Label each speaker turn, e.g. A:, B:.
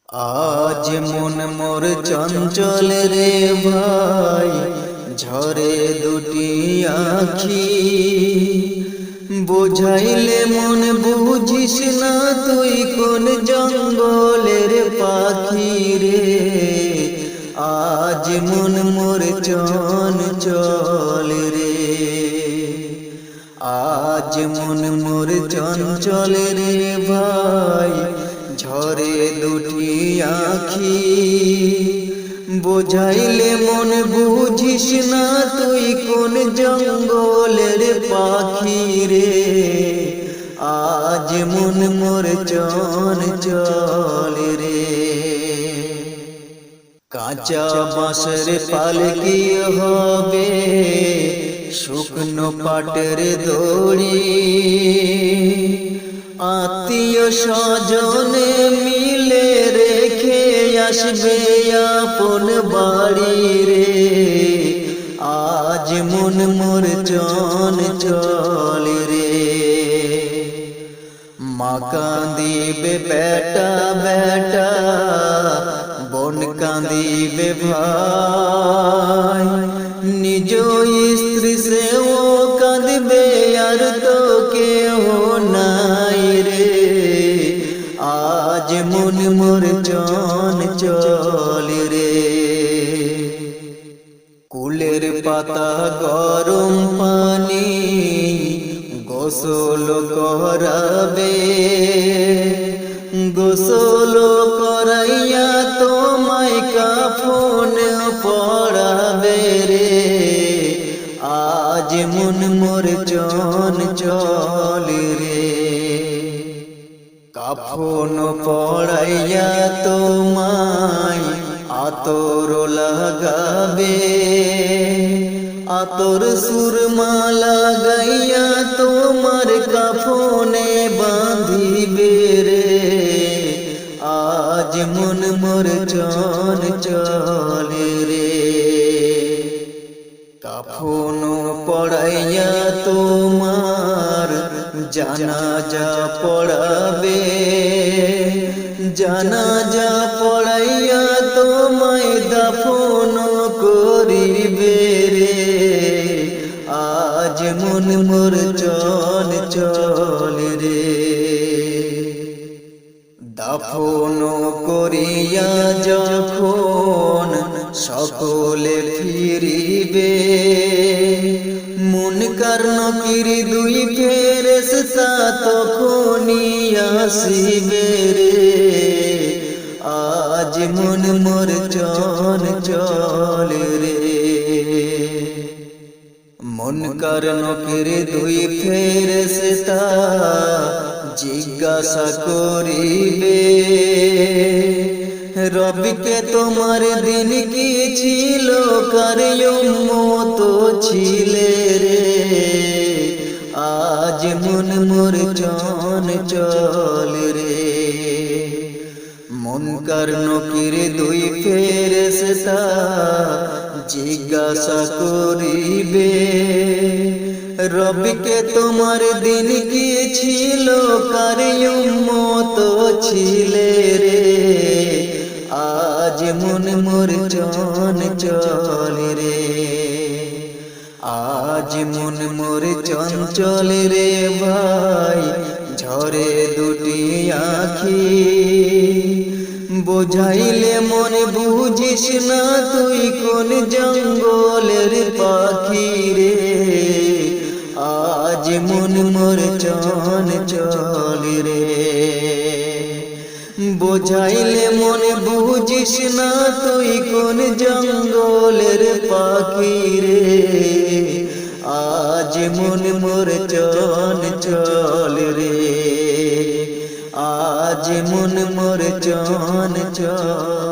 A: আজ মন মোর চঞ্চল রে ভাই, ঝরে দুটি আখি। বোঝাইলে মন বুঝিস না, তুই কোন জঙ্গলের পাখি রে। আজ মন মোর চঞ্চল রে, আজ মন মোর চঞ্চল রে ভাই, ঝরে দুটি আখি। বোঝাইলে মন বুঝিস না, তুই কোন জঙ্গলের পাখি রে। আজ মন মোর চঞ্চল রে। কাঁচা বাঁশের পালকি হবে, শুকনো পাটের দড়ি। আত্মীয় স্বজনে মিলে রেখে আসবে আপন বাড়ি রে। আজ মন মোর চঞ্চল রে। মা কাঁদিবে বেটা বেটা, বোন কাঁদিবে ভাই। নিজ স্ত্রী সেও কাঁদবে, আর তো কেউ নাই রে। আজ মন মোর চঞ্চল রে। কুলের পাতা গরম পানি গোসল করাবে। গোসল করাইয়া তোমায় কাফন পরাবে রে। আজ মন মোর চঞ্চল রে। কাফন পরাইয়া তোমায় আতর লাগাবে। আতর সুরমা লাগাইয়া তোমার কাফনে বাঁধিবে রে। আজ মন মোর চঞ্চল রে। কাফন পড়াইয়া তোমার জানাজা পড়াবে। জানাজা পড়াইয়া তোমায় দাফন করিবে রে। আজ মন মোর চঞ্চল রে। দাফন করিয়া যখন সকলে ফিরিবে, মুনকার নকির দুই ফেরেশতা তখনই আসিবে রে। আজ মন মোর চঞ্চল রে। মুনকার নকির দুই ফেরেশতা জিজ্ঞাসা করিবে, রবকে তোমার দিন কি ছিল, কার উম্মত ছিলে রে। আজ মন মোর চঞ্চল রে। মুনকার নকির দুই ফেরেশতা জিজ্ঞাসা করিবে, রবকে তোমার দিন কি ছিল, কার উম্মত ছিলে রে। আজ মন মোর চঞ্চল রে। আজ মন মোর চঞ্চল রে ভাই, ঝরে দুটি আখি। বোঝাইলে মন বুঝিস না, তুই কোন জঙ্গলের পাখি রে। আজ মন মোর চঞ্চল রে। বোঝাইলে মন বুঝিস না, তুই কোন জঙ্গলের পাখি রে। আজ মন মোর চঞ্চল রে। আজ মন মোর চঞ্চল।